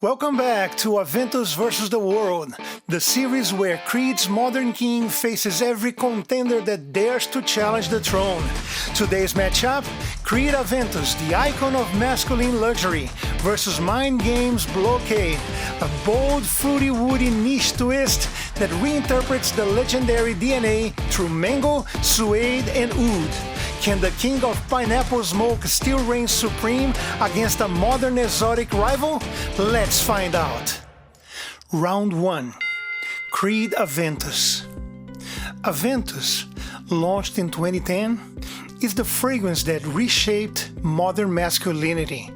Welcome back to Aventus vs. the World, the series where Creed's modern king faces every contender that dares to challenge the throne. Today's matchup, Creed Aventus, the icon of masculine luxury, versus Mind Games Blockade, a bold, fruity, woody niche twist that reinterprets the legendary DNA through mango, suede, and oud. Can the king of pineapple smoke still reign supreme against a modern exotic rival? Let's find out. Round 1. Creed Aventus. Aventus, launched in 2010, is the fragrance that reshaped modern masculinity.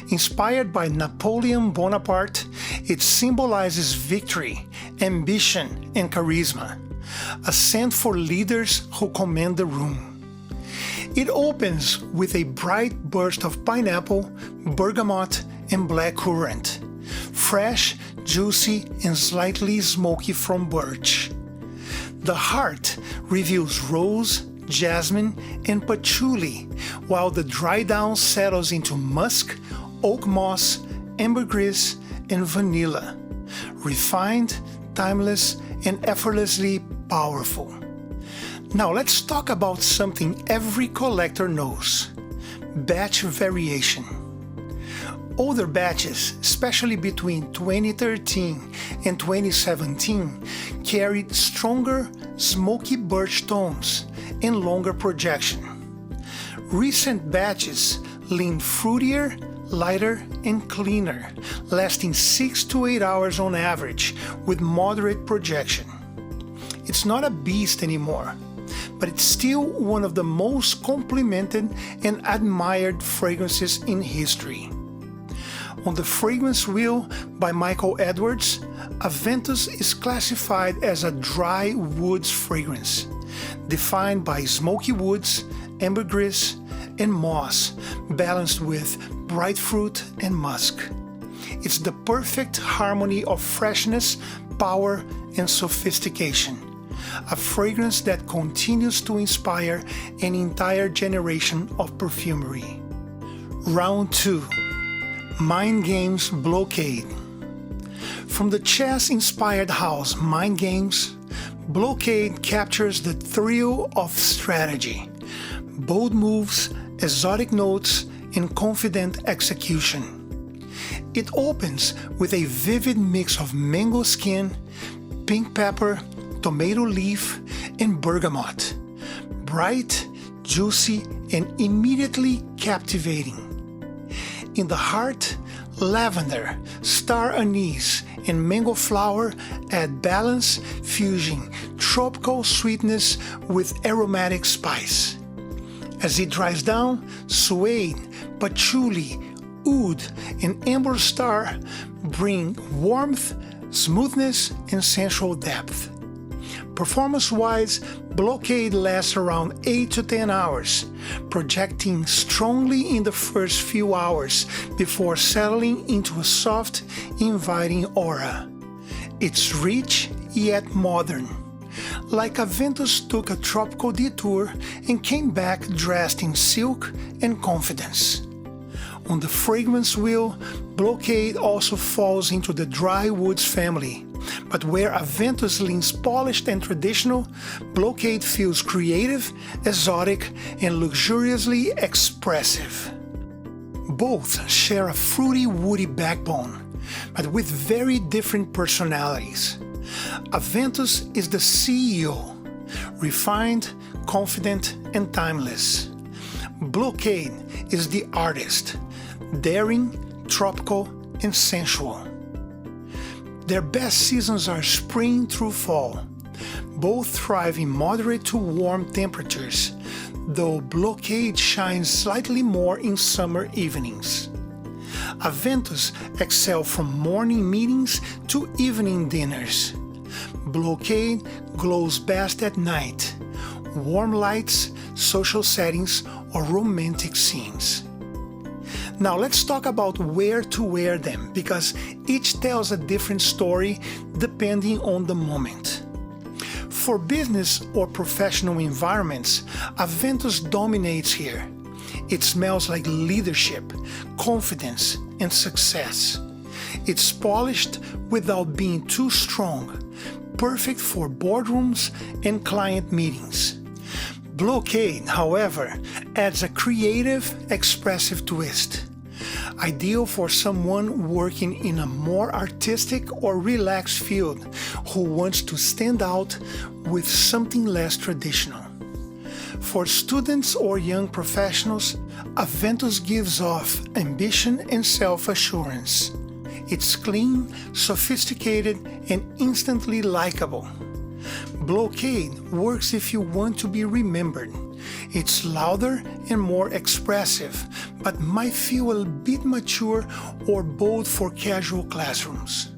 Inspired by Napoleon Bonaparte, it symbolizes victory, ambition, and charisma, a scent for leaders who command the room. It opens with a bright burst of pineapple, bergamot, and blackcurrant, fresh, juicy, and slightly smoky from birch. The heart reveals rose, jasmine, and patchouli, while the dry down settles into musk, oak moss, ambergris, and vanilla, refined, timeless, and effortlessly powerful. Now let's talk about something every collector knows: batch variation. Older batches, especially between 2013 and 2017, carried stronger, smoky birch tones and longer projection. Recent batches lean fruitier, lighter, and cleaner, lasting 6 to 8 hours on average with moderate projection. It's not a beast anymore, but it's still one of the most complimented and admired fragrances in history. On the fragrance wheel by Michael Edwards, Aventus is classified as a dry woods fragrance, defined by smoky woods, ambergris, and moss, balanced with bright fruit and musk. It's the perfect harmony of freshness, power, and sophistication. A fragrance that continues to inspire an entire generation of perfumery. Round 2. Mind Games Blockade. From the chess-inspired house Mind Games, Blockade captures the thrill of strategy, bold moves, exotic notes, and confident execution. It opens with a vivid mix of mango skin, pink pepper, tomato leaf, and bergamot, bright, juicy, and immediately captivating. In the heart, lavender, star anise, and mango flower add balance, fusing tropical sweetness with aromatic spice. As it dries down, suede, patchouli, oud, and amber star bring warmth, smoothness, and sensual depth. Performance-wise, Blockade lasts around 8 to 10 hours, projecting strongly in the first few hours before settling into a soft, inviting aura. It's rich yet modern, like Aventus took a tropical detour and came back dressed in silk and confidence. On the fragrance wheel, Blockade also falls into the dry woods family, but where Aventus leans polished and traditional, Blockade feels creative, exotic, and luxuriously expressive. Both share a fruity, woody backbone, but with very different personalities. Aventus is the CEO, refined, confident, and timeless. Blockade is the artist, daring, tropical, and sensual. Their best seasons are spring through fall. Both thrive in moderate to warm temperatures, though Blockade shines slightly more in summer evenings. Aventus excel from morning meetings to evening dinners. Blockade glows best at night, warm lights, social settings, or romantic scenes. Now let's talk about where to wear them, because each tells a different story depending on the moment. For business or professional environments, Aventus dominates here. It smells like leadership, confidence, and success. It's polished without being too strong, perfect for boardrooms and client meetings. Blockade, however, adds a creative, expressive twist. Ideal for someone working in a more artistic or relaxed field who wants to stand out with something less traditional. For students or young professionals, Aventus gives off ambition and self-assurance. It's clean, sophisticated, and instantly likable. Blockade works if you want to be remembered. It's louder and more expressive, but might feel a bit mature or bold for casual classrooms.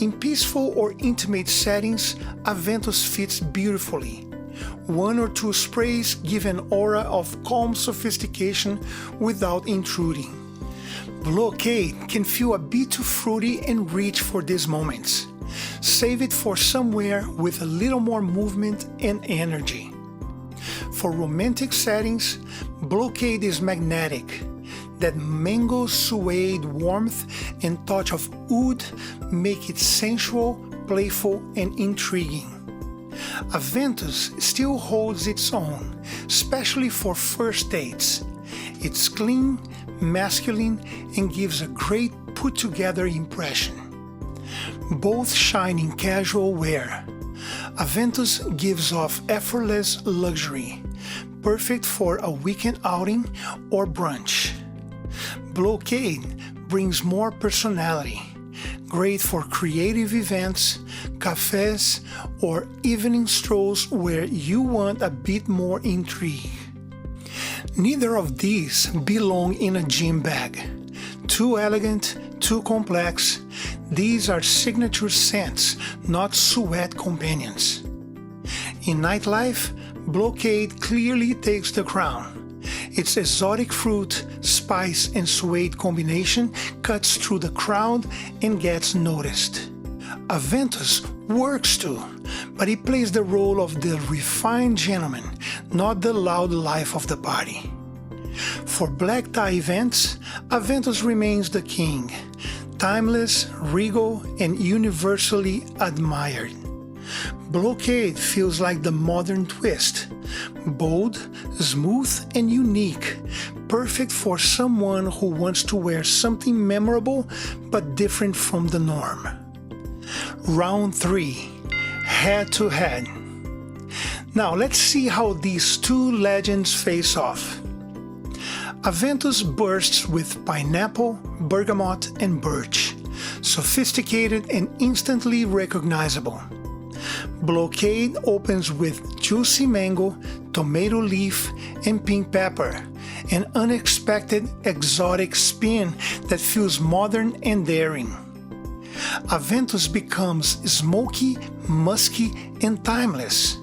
In peaceful or intimate settings, Aventus fits beautifully. One or two sprays give an aura of calm sophistication without intruding. Blockade can feel a bit too fruity and rich for these moments. Save it for somewhere with a little more movement and energy. For romantic settings, Blockade is magnetic. That mango suede warmth and touch of oud make it sensual, playful, and intriguing. Aventus still holds its own, especially for first dates. It's clean, masculine, and gives a great put-together impression. Both shine in casual wear. Aventus gives off effortless luxury, perfect for a weekend outing or brunch. Blockade brings more personality, great for creative events, cafes, or evening strolls where you want a bit more intrigue. Neither of these belong in a gym bag. Too elegant, too complex. These are signature scents, not sweat companions. In nightlife, Blockade clearly takes the crown. Its exotic fruit, spice, and suede combination cuts through the crowd and gets noticed. Aventus works too, but he plays the role of the refined gentleman, not the loud life of the party. For black tie events, Aventus remains the king, timeless, regal, and universally admired. Blockade feels like the modern twist, bold, smooth, and unique, perfect for someone who wants to wear something memorable but different from the norm. Round 3. Head to head. Now let's see how these two legends face off. Aventus bursts with pineapple, bergamot, and birch, sophisticated and instantly recognizable. Blockade opens with juicy mango, tomato leaf, and pink pepper, an unexpected exotic spin that feels modern and daring. Aventus becomes smoky, musky, and timeless.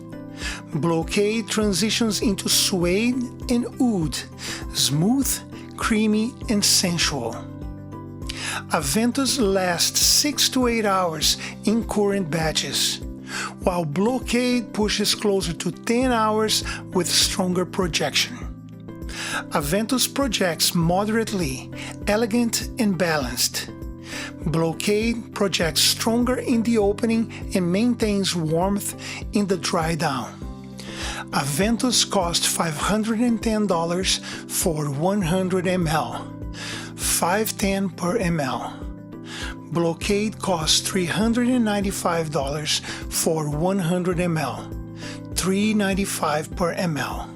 Blockade transitions into suede and oud, smooth, creamy, and sensual. Aventus lasts 6 to 8 hours in current batches, while Blockade pushes closer to 10 hours with stronger projection. Aventus projects moderately, elegant, and balanced. Blockade projects stronger in the opening and maintains warmth in the dry down. Aventus costs $510 for 100 ml, $510 per ml. Blockade costs $395 for 100 ml, $395 per ml.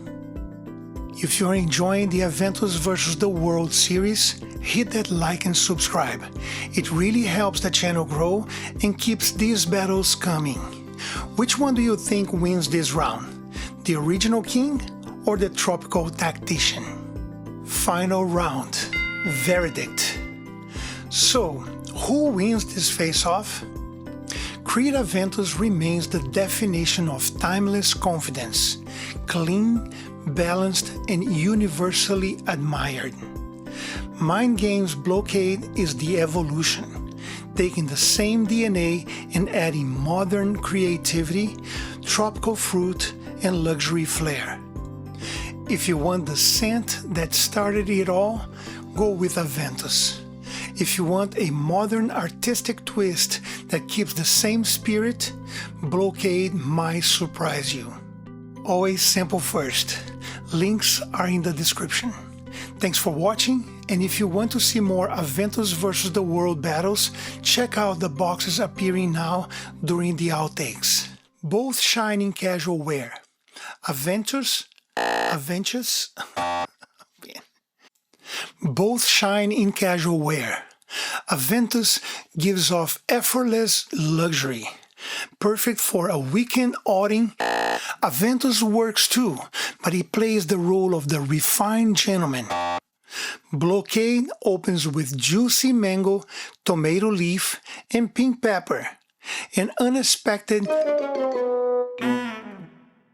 If you're enjoying the Aventus vs. the World series, hit that like and subscribe. It really helps the channel grow and keeps these battles coming. Which one do you think wins this round? The original king or the tropical tactician? Final round. Verdict. So, who wins this face-off? Creed Aventus remains the definition of timeless confidence, clean, balanced, and universally admired. Mind Games Blockade is the evolution, taking the same DNA and adding modern creativity, tropical fruit, and luxury flair. If you want the scent that started it all, go with Aventus. If you want a modern artistic twist that keeps the same spirit, Blockade might surprise you. Always sample first. Links are in the description. Thanks for watching, and if you want to see more Aventus vs. the World battles, check out the boxes appearing now during the outtakes. Both shine in casual wear. Both shine in casual wear. Aventus gives off effortless luxury. Perfect for a weekend outing. Aventus works too, but he plays the role of the refined gentleman. Blockade opens with juicy mango, tomato leaf, and pink pepper. An unexpected